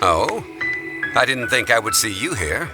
Oh? I didn't think I would see you here.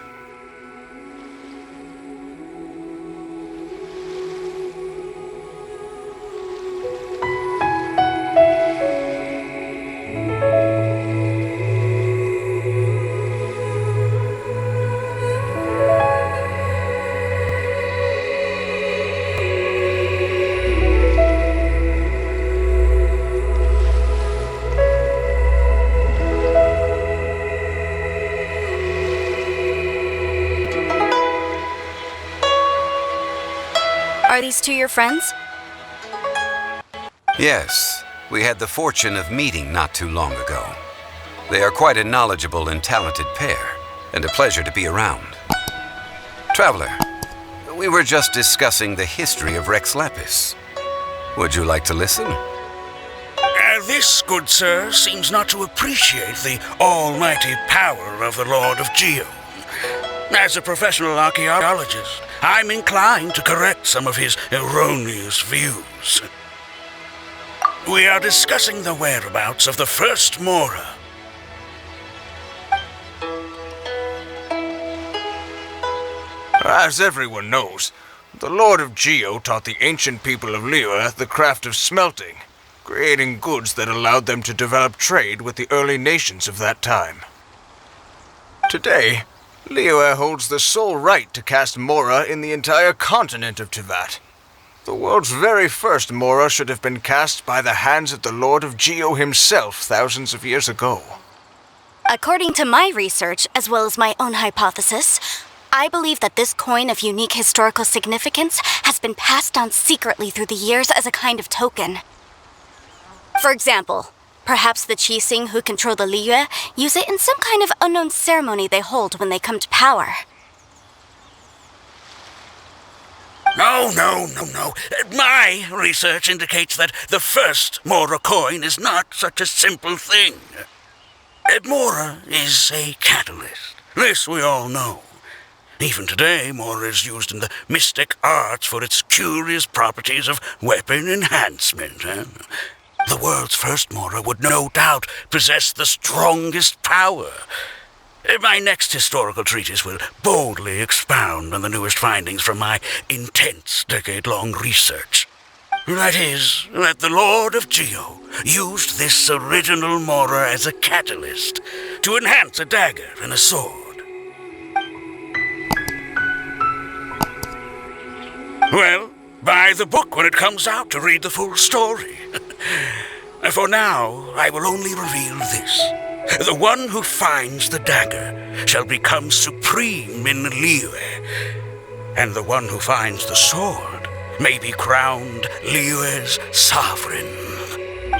Are these two your friends? Yes, we had the fortune of meeting not too long ago. They are quite a knowledgeable and talented pair, and a pleasure to be around. Traveler, we were just discussing the history of Rex Lapis. Would you like to listen? This, good sir, seems not to appreciate the almighty power of the Lord of Geo. As a professional archaeologist, I'm inclined to correct some of his erroneous views. We are discussing the whereabouts of the first Mora. As everyone knows, the Lord of Geo taught the ancient people of Liyue the craft of smelting, creating goods that allowed them to develop trade with the early nations of that time. Today, Liyue holds the sole right to cast Mora in the entire continent of Teyvat. The world's very first Mora should have been cast by the hands of the Lord of Geo himself thousands of years ago. According to my research, as well as my own hypothesis, I believe that this coin of unique historical significance has been passed down secretly through the years as a kind of token. For example, perhaps the Qixing who control the Liyue use it in some kind of unknown ceremony they hold when they come to power. No. My research indicates that the first Mora coin is not such a simple thing. Mora is a catalyst. This we all know. Even today, Mora is used in the mystic arts for its curious properties of weapon enhancement. The world's first Mora would no doubt possess the strongest power. My next historical treatise will boldly expound on the newest findings from my intense decade-long research. That is, that the Lord of Geo used this original Mora as a catalyst to enhance a dagger and a sword. Well, buy the book when it comes out to read the full story. For now, I will only reveal this. The one who finds the dagger shall become supreme in Liyue, and the one who finds the sword may be crowned Liyue's sovereign.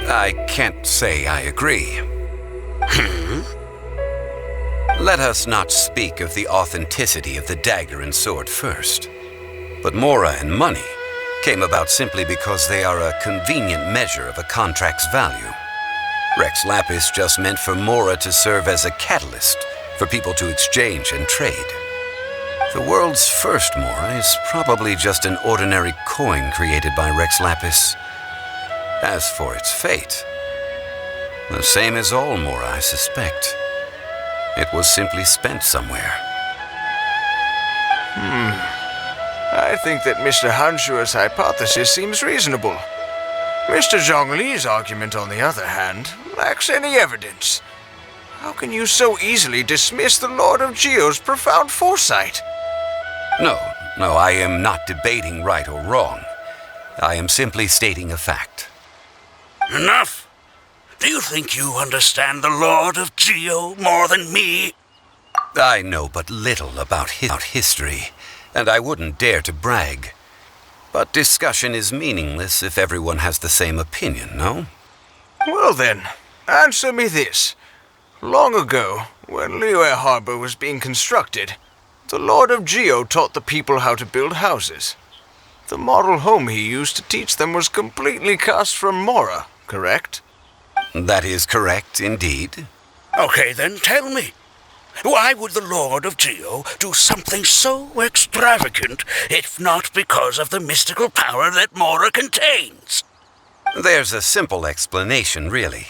I can't say I agree. Let us not speak of the authenticity of the dagger and sword first. But Mora and money came about simply because they are a convenient measure of a contract's value. Rex Lapis just meant for Mora to serve as a catalyst for people to exchange and trade. The world's first Mora is probably just an ordinary coin created by Rex Lapis. As for its fate, the same as all Mora, I suspect. It was simply spent somewhere. I think that Mr. Hanshua's hypothesis seems reasonable. Mr. Zhongli's argument, on the other hand, lacks any evidence. How can you so easily dismiss the Lord of Geo's profound foresight? No, I am not debating right or wrong. I am simply stating a fact. Enough! Do you think you understand the Lord of Geo more than me? I know but little about history, and I wouldn't dare to brag. But discussion is meaningless if everyone has the same opinion, no? Well then, answer me this. Long ago, when Liyue Harbor was being constructed, the Lord of Geo taught the people how to build houses. The model home he used to teach them was completely cast from Mora, correct? That is correct, indeed. Okay, then tell me. Why would the Lord of Geo do something so extravagant, if not because of the mystical power that Mora contains? There's a simple explanation, really.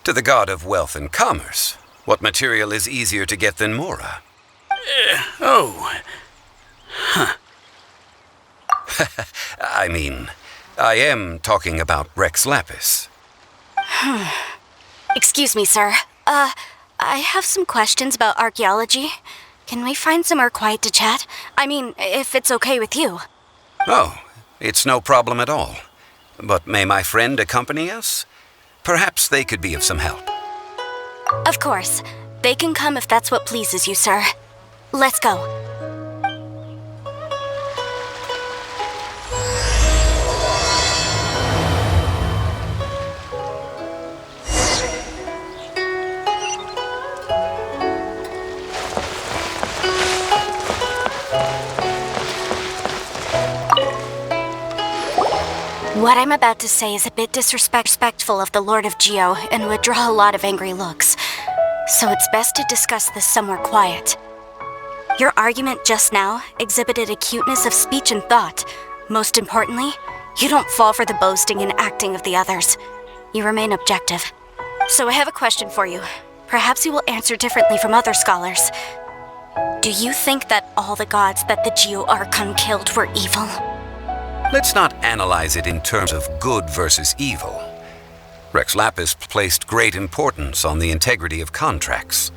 To the god of wealth and commerce, What material is easier to get than Mora? I mean, I am talking about Rex Lapis. Excuse me, sir. I have some questions about archaeology. Can we find somewhere quiet to chat? I mean, if it's okay with you. Oh, it's no problem at all. But may my friend accompany us? Perhaps they could be of some help. Of course. They can come if that's what pleases you, sir. Let's go. What I'm about to say is a bit disrespectful of the Lord of Geo and would draw a lot of angry looks. So it's best to discuss this somewhere quiet. Your argument just now exhibited acuteness of speech and thought. Most importantly, you don't fall for the boasting and acting of the others. You remain objective. So I have a question for you. Perhaps you will answer differently from other scholars. Do you think that all the gods that the Geo Archon killed were evil? Let's not analyze it in terms of good versus evil. Rex Lapis placed great importance on the integrity of contracts.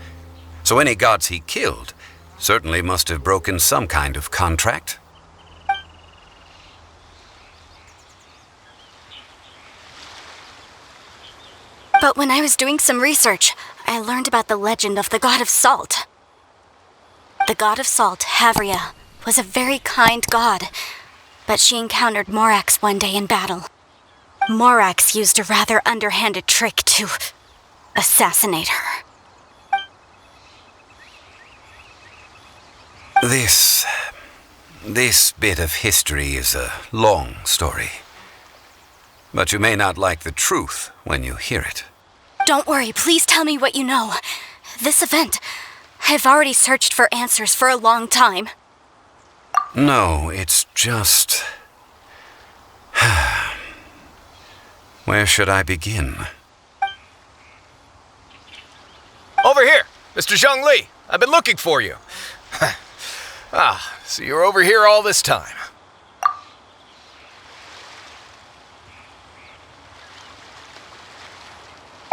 So any gods he killed certainly must have broken some kind of contract. But when I was doing some research, I learned about the legend of the god of salt. The god of salt, Havria, was a very kind god, but she encountered Morax one day in battle. Morax used a rather underhanded trick to assassinate her. This bit of history is a long story. But you may not like the truth when you hear it. Don't worry, please tell me what you know. This event, I've already searched for answers for a long time. No, it's just... Where should I begin? Over here, Mr. Zhongli. I've been looking for you. So you're over here all this time.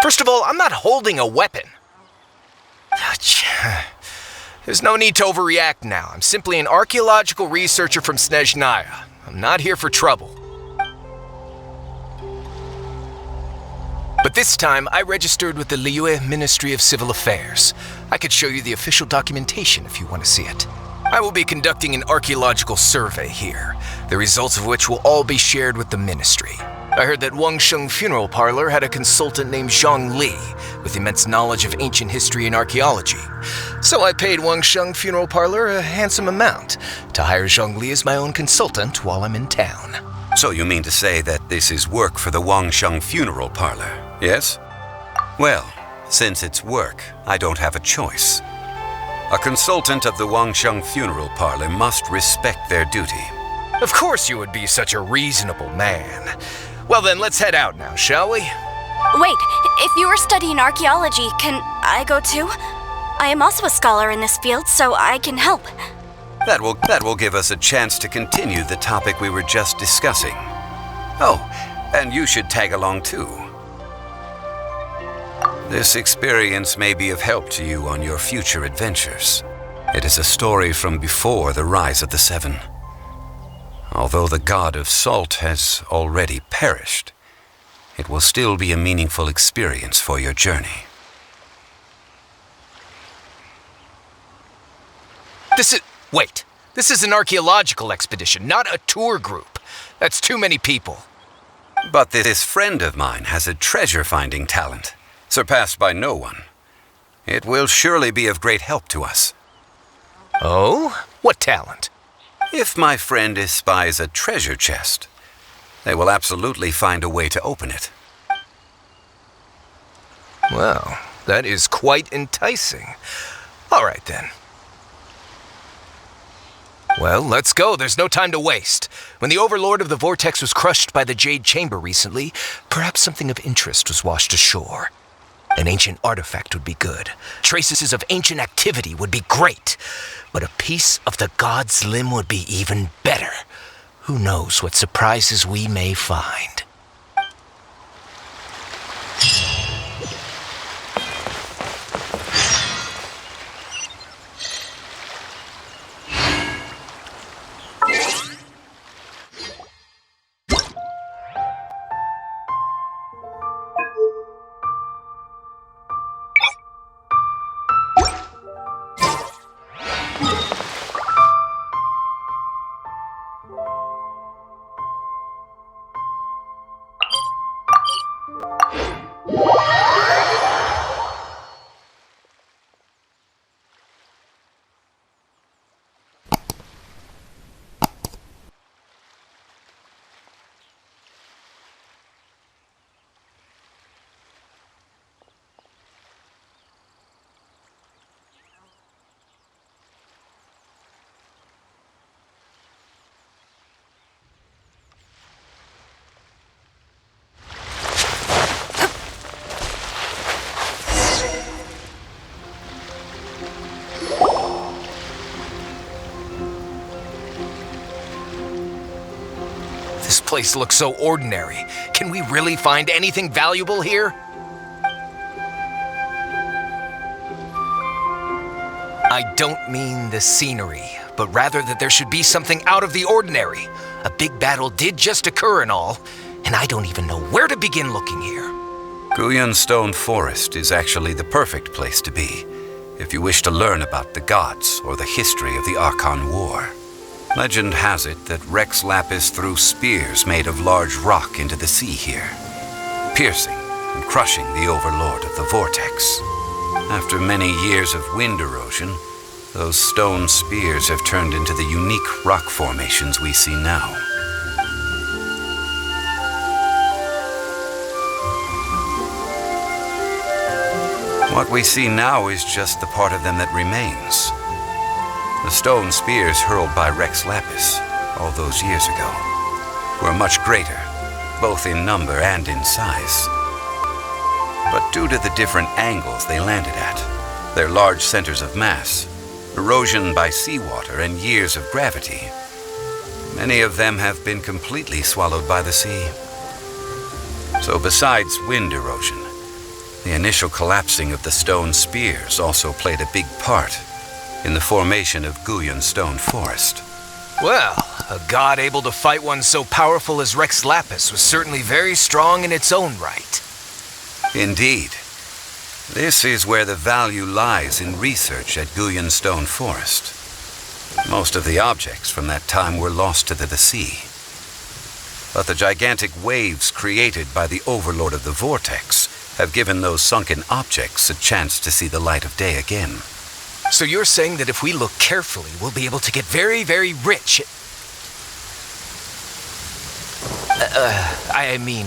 First of all, I'm not holding a weapon. There's no need to overreact now. I'm simply an archaeological researcher from Snezhnaya. I'm not here for trouble. But this time, I registered with the Liyue Ministry of Civil Affairs. I could show you the official documentation if you want to see it. I will be conducting an archaeological survey here, the results of which will all be shared with the ministry. I heard that Wangsheng Funeral Parlor had a consultant named Zhongli with immense knowledge of ancient history and archaeology. So I paid Wangsheng Funeral Parlor a handsome amount to hire Zhongli as my own consultant while I'm in town. So you mean to say that this is work for the Wangsheng Funeral Parlor, yes? Well, since it's work, I don't have a choice. A consultant of the Wangsheng Funeral Parlor must respect their duty. Of course you would be such a reasonable man. Well then, let's head out now, shall we? Wait, if you are studying archaeology, can I go too? I am also a scholar in this field, so I can help. That will give us a chance to continue the topic we were just discussing. Oh, and you should tag along too. This experience may be of help to you on your future adventures. It is a story from before the rise of the Seven. Although the god of salt has already perished, it will still be a meaningful experience for your journey. Wait, this is an archaeological expedition, not a tour group. That's too many people. But this friend of mine has a treasure-finding talent, surpassed by no one. It will surely be of great help to us. Oh? What talent? If my friend espies a treasure chest, they will absolutely find a way to open it. Well, that is quite enticing. All right then. Well, let's go. There's no time to waste. When the Overlord of the Vortex was crushed by the Jade Chamber recently, perhaps something of interest was washed ashore. An ancient artifact would be good. Traces of ancient activity would be great. But a piece of the god's limb would be even better. Who knows what surprises we may find. This place looks so ordinary. Can we really find anything valuable here? I don't mean the scenery, but rather that there should be something out of the ordinary. A big battle did just occur and all, and I don't even know where to begin looking here. Guyun Stone Forest is actually the perfect place to be, if you wish to learn about the gods or the history of the Archon War. Legend has it that Rex Lapis threw spears made of large rock into the sea here, piercing and crushing the overlord of the vortex. After many years of wind erosion, those stone spears have turned into the unique rock formations we see now. What we see now is just the part of them that remains. The stone spears hurled by Rex Lapis all those years ago were much greater, both in number and in size. But due to the different angles they landed at, their large centers of mass, erosion by seawater, and years of gravity, many of them have been completely swallowed by the sea. So besides wind erosion, the initial collapsing of the stone spears also played a big part in the formation of Guyun Stone Forest. Well, a god able to fight one so powerful as Rex Lapis was certainly very strong in its own right. Indeed. This is where the value lies in research at Guyun Stone Forest. Most of the objects from that time were lost to the sea. But the gigantic waves created by the overlord of the vortex have given those sunken objects a chance to see the light of day again. So you're saying that if we look carefully, we'll be able to get very, very rich. I mean,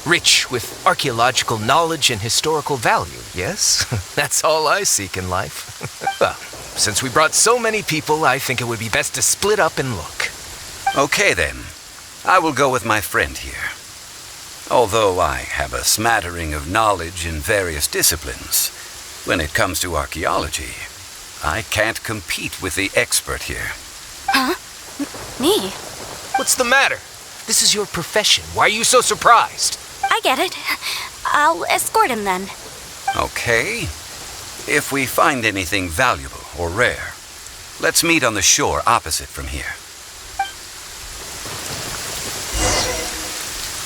rich with archaeological knowledge and historical value, yes? That's all I seek in life. Well, since we brought so many people, I think it would be best to split up and look. Okay then. I will go with my friend here. Although I have a smattering of knowledge in various disciplines, when it comes to archaeology, I can't compete with the expert here. Huh? Me? What's the matter? This is your profession. Why are you so surprised? I get it. I'll escort him then. Okay. If we find anything valuable or rare, let's meet on the shore opposite from here.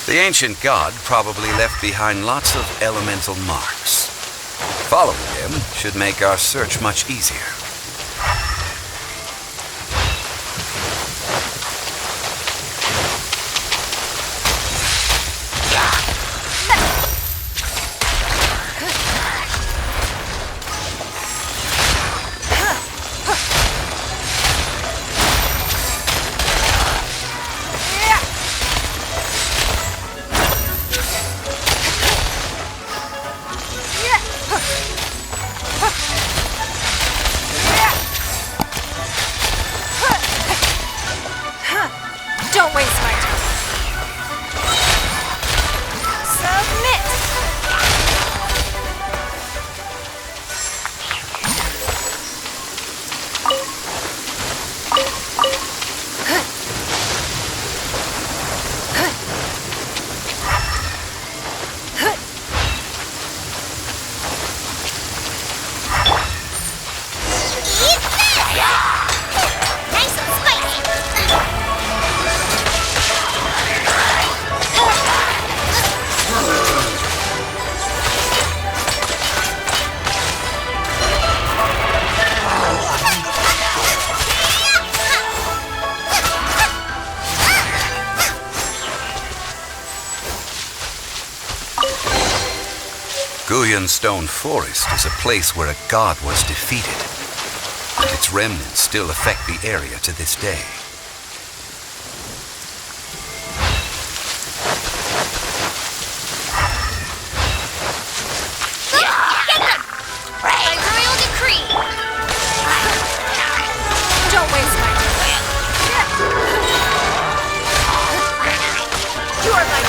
The ancient god probably left behind lots of elemental marks. Following them should make our search much easier. Cerulean Stone Forest is a place where a god was defeated, and its remnants still affect the area to this day. Get them! By royal decree! Don't waste my time. You are my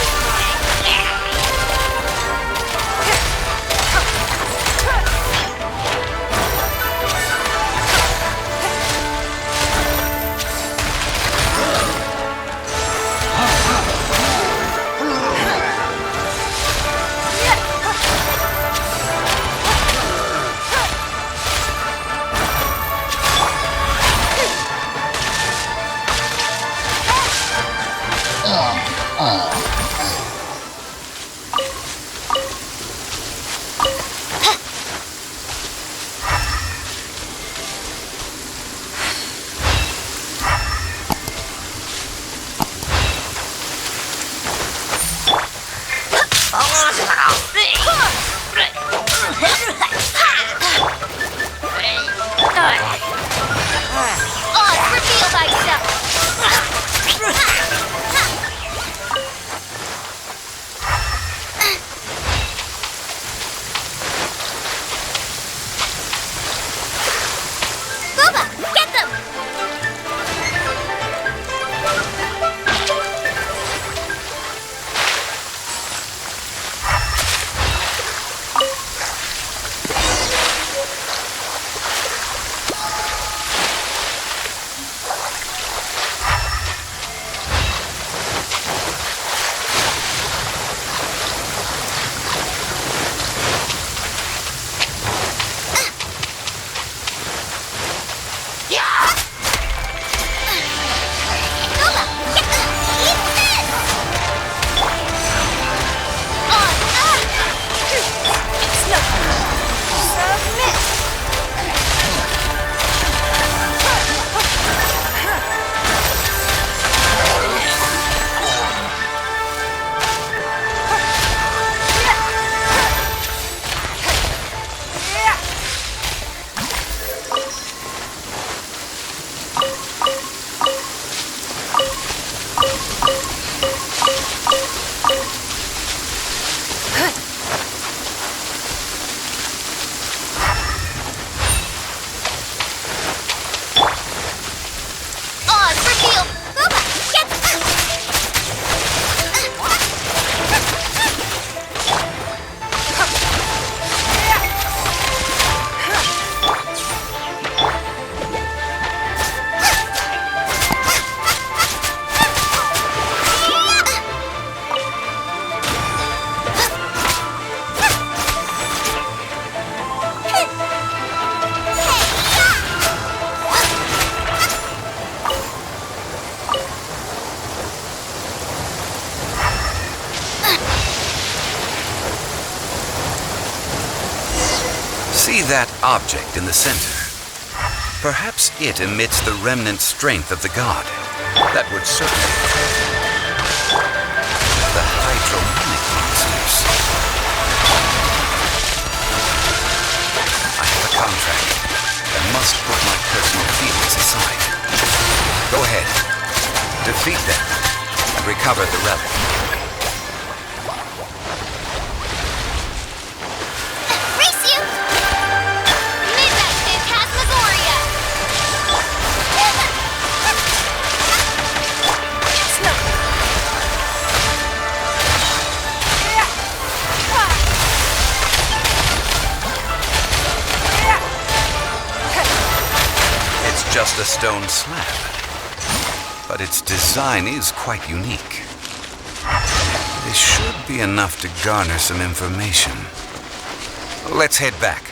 reveal thyself! Booba, get them! See that object in the center? Perhaps it emits the remnant strength of the god. That would certainly the hydromonic monsters. I have a contract. I must put my personal feelings aside. Go ahead. Defeat them and recover the relic. Just a stone slab, but its design is quite unique. This should be enough to garner some information. Let's head back.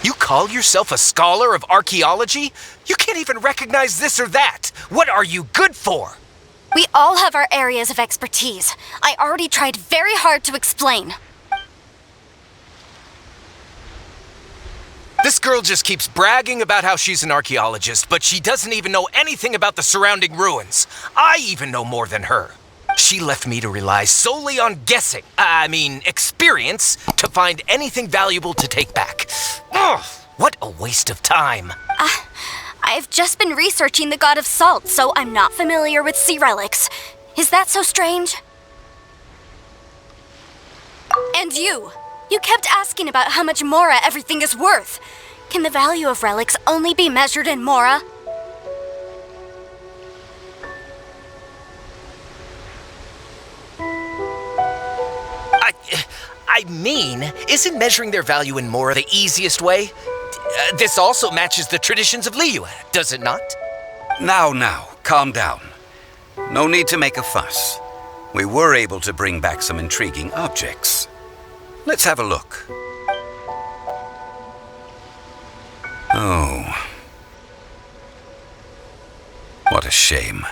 You call yourself a scholar of archaeology? You can't even recognize this or that. What are you good for? We all have our areas of expertise. I already tried very hard to explain. This girl just keeps bragging about how she's an archaeologist, but she doesn't even know anything about the surrounding ruins. I even know more than her. She left me to rely solely on guessing, experience, to find anything valuable to take back. Ugh, what a waste of time. I've just been researching the god of salt, so I'm not familiar with sea relics. Is that so strange? And you kept asking about how much Mora everything is worth. Can the value of relics only be measured in Mora? Isn't measuring their value in Mora the easiest way? This also matches the traditions of Liyue, does it not? Now, calm down. No need to make a fuss. We were able to bring back some intriguing objects. Let's have a look. Oh. What a shame.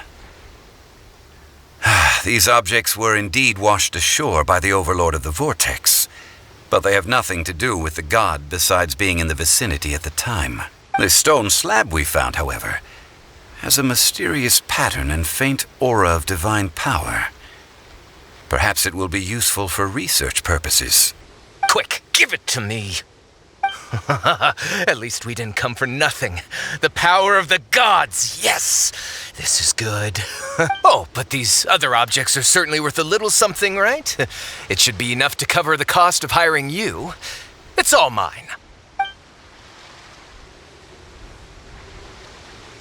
These objects were indeed washed ashore by the Overlord of the Vortex, but they have nothing to do with the god besides being in the vicinity at the time. This stone slab we found, however, has a mysterious pattern and faint aura of divine power. Perhaps it will be useful for research purposes. Quick, give it to me. At least we didn't come for nothing. The power of the gods, yes! This is good. Oh, but these other objects are certainly worth a little something, right? It should be enough to cover the cost of hiring you. It's all mine.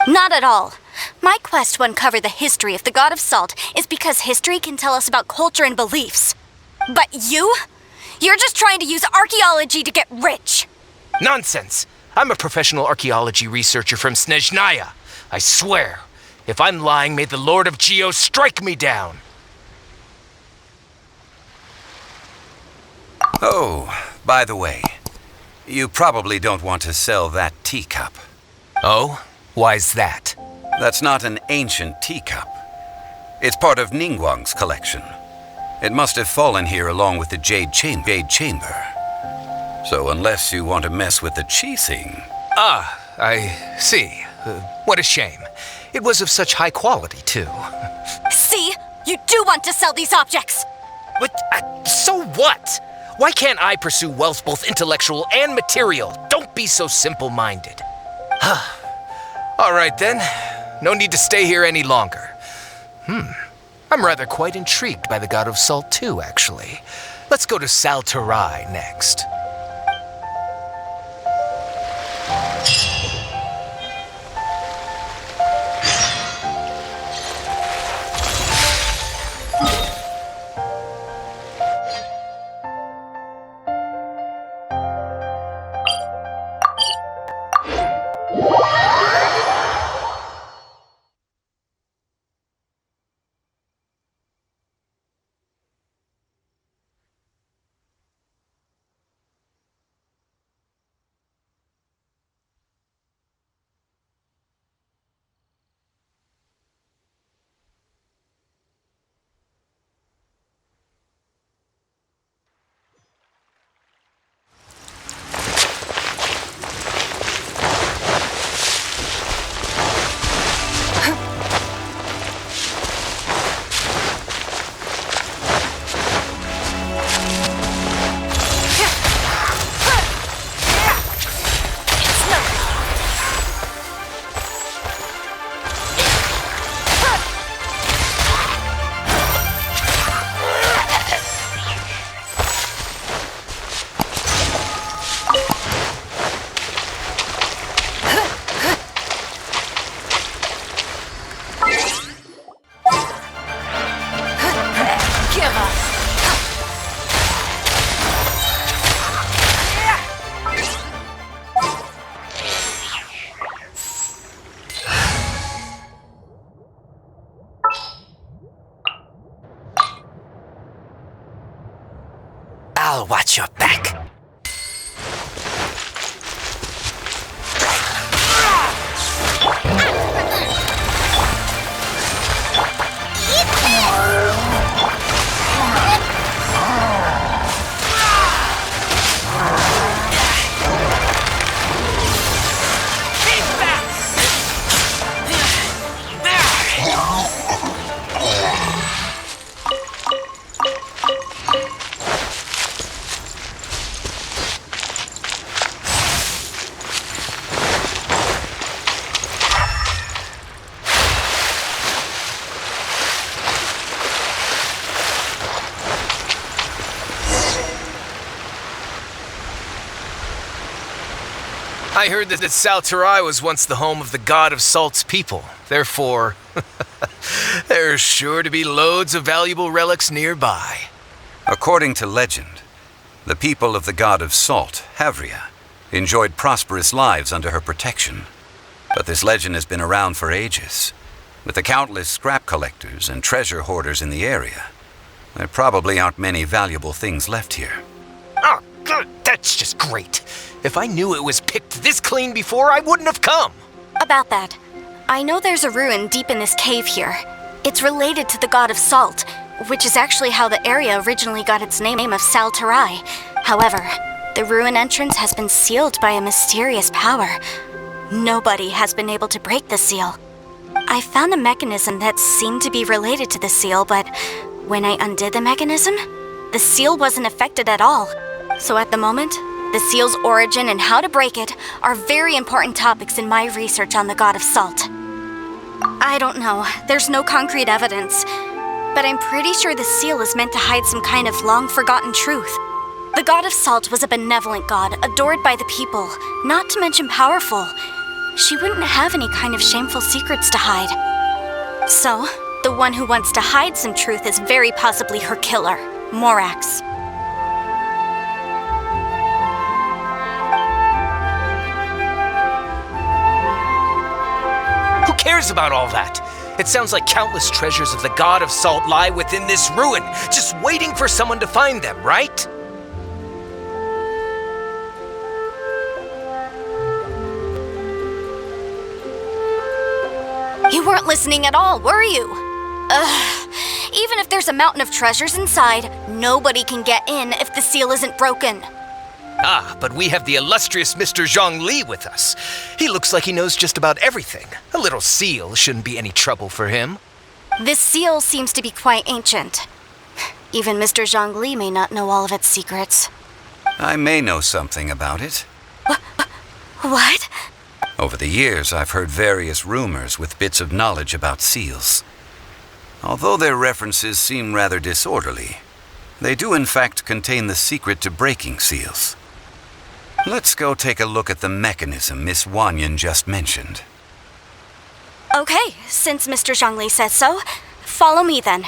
Not at all. My quest to uncover the history of the god of salt is because history can tell us about culture and beliefs. But you're just trying to use archaeology to get rich. Nonsense! I'm a professional archaeology researcher from Snezhnaya. I swear, if I'm lying, may the Lord of Geo strike me down. Oh, by the way, you probably don't want to sell that teacup. Oh? Why's that? That's not an ancient teacup. It's part of Ningguang's collection. It must have fallen here along with the Jade Chamber. So unless you want to mess with the Qixing... Ah, I see. What a shame. It was of such high quality, too. See? You do want to sell these objects! But, so what? Why can't I pursue wealth both intellectual and material? Don't be so simple-minded. All right, then. No need to stay here any longer. I'm rather quite intrigued by the God of Salt, too, actually. Let's go to Saltarai next. I'll watch your back. I heard that Salterai was once the home of the god of Salt's people. Therefore, there's sure to be loads of valuable relics nearby. According to legend, the people of the god of Salt, Havria, enjoyed prosperous lives under her protection. But this legend has been around for ages. With the countless scrap collectors and treasure hoarders in the area, there probably aren't many valuable things left here. Oh, good. That's just great. If I knew it was picked this clean before, I wouldn't have come. About that, I know there's a ruin deep in this cave here. It's related to the god of Salt, which is actually how the area originally got its name of Salterai. However, the ruin entrance has been sealed by a mysterious power. Nobody has been able to break the seal. I found a mechanism that seemed to be related to the seal, but when I undid the mechanism, the seal wasn't affected at all. So at the moment, the seal's origin and how to break it are very important topics in my research on the god of Salt. I don't know, there's no concrete evidence, but I'm pretty sure the seal is meant to hide some kind of long-forgotten truth. The god of Salt was a benevolent god, adored by the people, not to mention powerful. She wouldn't have any kind of shameful secrets to hide. So, the one who wants to hide some truth is very possibly her killer, Morax. Who cares about all that? It sounds like countless treasures of the god of Salt lie within this ruin, just waiting for someone to find them, right? You weren't listening at all, were you? Ugh. Even if there's a mountain of treasures inside, nobody can get in if the seal isn't broken. Ah, but we have the illustrious Mr. Zhongli with us. He looks like he knows just about everything. A little seal shouldn't be any trouble for him. This seal seems to be quite ancient. Even Mr. Zhongli may not know all of its secrets. I may know something about it. What? Over the years, I've heard various rumors with bits of knowledge about seals. Although their references seem rather disorderly, they do in fact contain the secret to breaking seals. Let's go take a look at the mechanism Miss Wanyan just mentioned. Okay, since Mr. Zhongli says so, follow me then.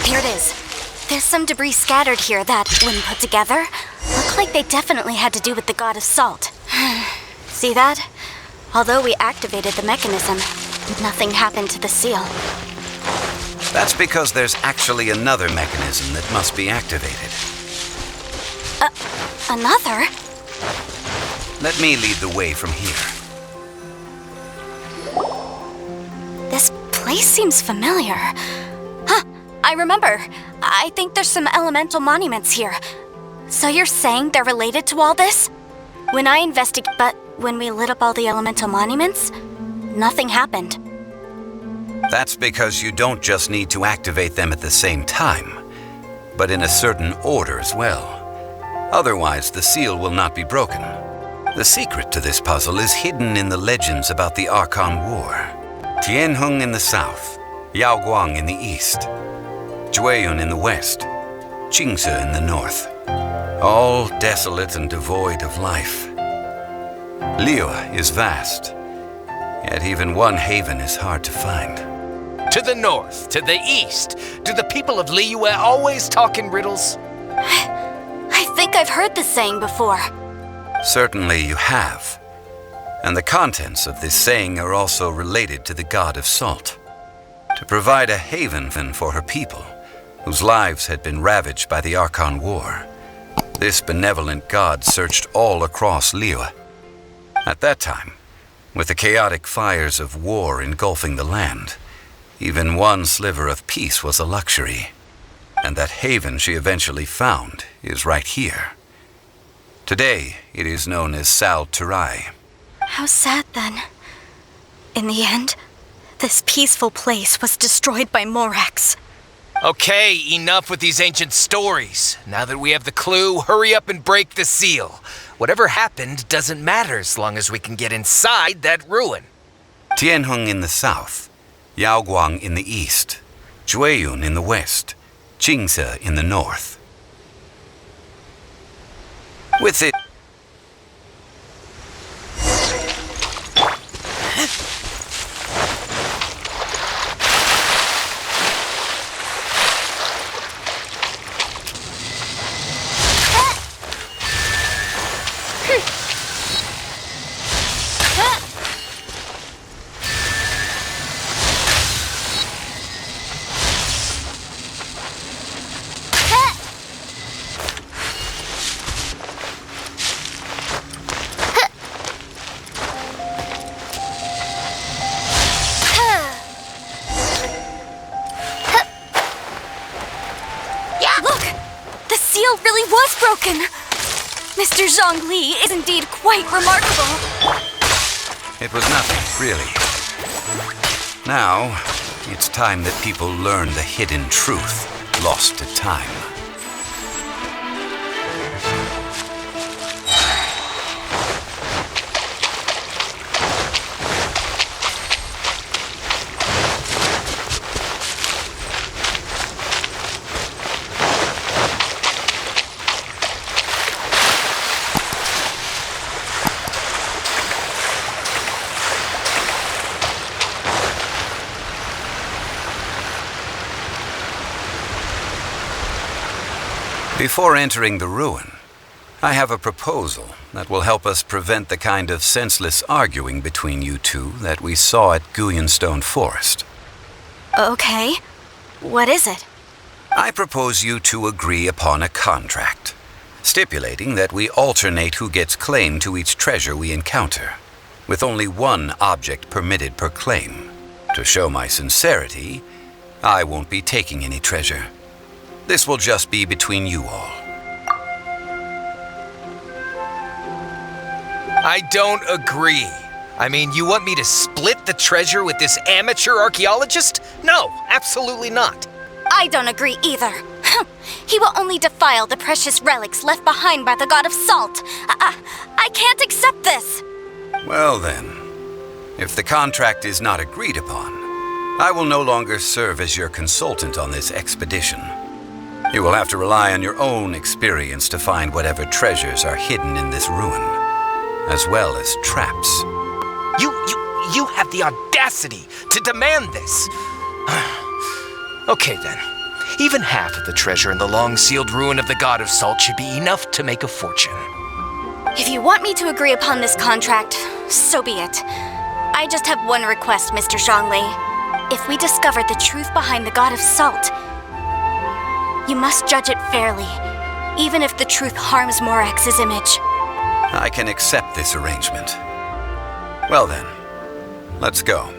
Here it is. There's some debris scattered here that, when put together, look like they definitely had to do with the god of Salt. See that? Although we activated the mechanism, nothing happened to the seal. That's because there's actually another mechanism that must be activated. Another? Let me lead the way from here. This place seems familiar. Huh, I remember. I think there's some elemental monuments here. So you're saying they're related to all this? But when we lit up all the elemental monuments, nothing happened. That's because you don't just need to activate them at the same time, but in a certain order as well. Otherwise, the seal will not be broken. The secret to this puzzle is hidden in the legends about the Archon War. Tianheng in the south, Yaoguang in the east, Jueyun in the west, Qingse in the north. All desolate and devoid of life. Liyue is vast, yet even one haven is hard to find. To the north, to the east. Do the people of Liyue always talk in riddles? I think I've heard this saying before. Certainly you have. And the contents of this saying are also related to the god of Salt. To provide a haven for her people, whose lives had been ravaged by the Archon War, this benevolent god searched all across Liyue. At that time, with the chaotic fires of war engulfing the land, even one sliver of peace was a luxury. And that haven she eventually found is right here. Today, it is known as Salterai. How sad then. In the end, this peaceful place was destroyed by Morax. Okay, enough with these ancient stories. Now that we have the clue, hurry up and break the seal. Whatever happened doesn't matter as long as we can get inside that ruin. Tianheng in the south, Yaoguang in the east, Jueyun in the west, Qingse in the north. With it... really was broken! Mr. Zhongli is indeed quite remarkable. It was nothing, really. Now, it's time that people learn the hidden truth lost to time. Before entering the ruin, I have a proposal that will help us prevent the kind of senseless arguing between you two that we saw at Guyonstone Forest. Okay. What is it? I propose you two agree upon a contract, stipulating that we alternate who gets claim to each treasure we encounter, with only one object permitted per claim. To show my sincerity, I won't be taking any treasure. This will just be between you all. I don't agree. I mean, you want me to split the treasure with this amateur archaeologist? No, absolutely not. I don't agree either. He will only defile the precious relics left behind by the god of salt. I can't accept this. Well then, if the contract is not agreed upon, I will no longer serve as your consultant on this expedition. You will have to rely on your own experience to find whatever treasures are hidden in this ruin, as well as traps. You have the audacity to demand this. Okay then. Even half of the treasure in the long-sealed ruin of the God of Salt should be enough to make a fortune. If you want me to agree upon this contract, so be it. I just have one request, Mr. Zhongli. If we discover the truth behind the God of Salt, you must judge it fairly, even if the truth harms Morax's image. I can accept this arrangement. Well then, let's go.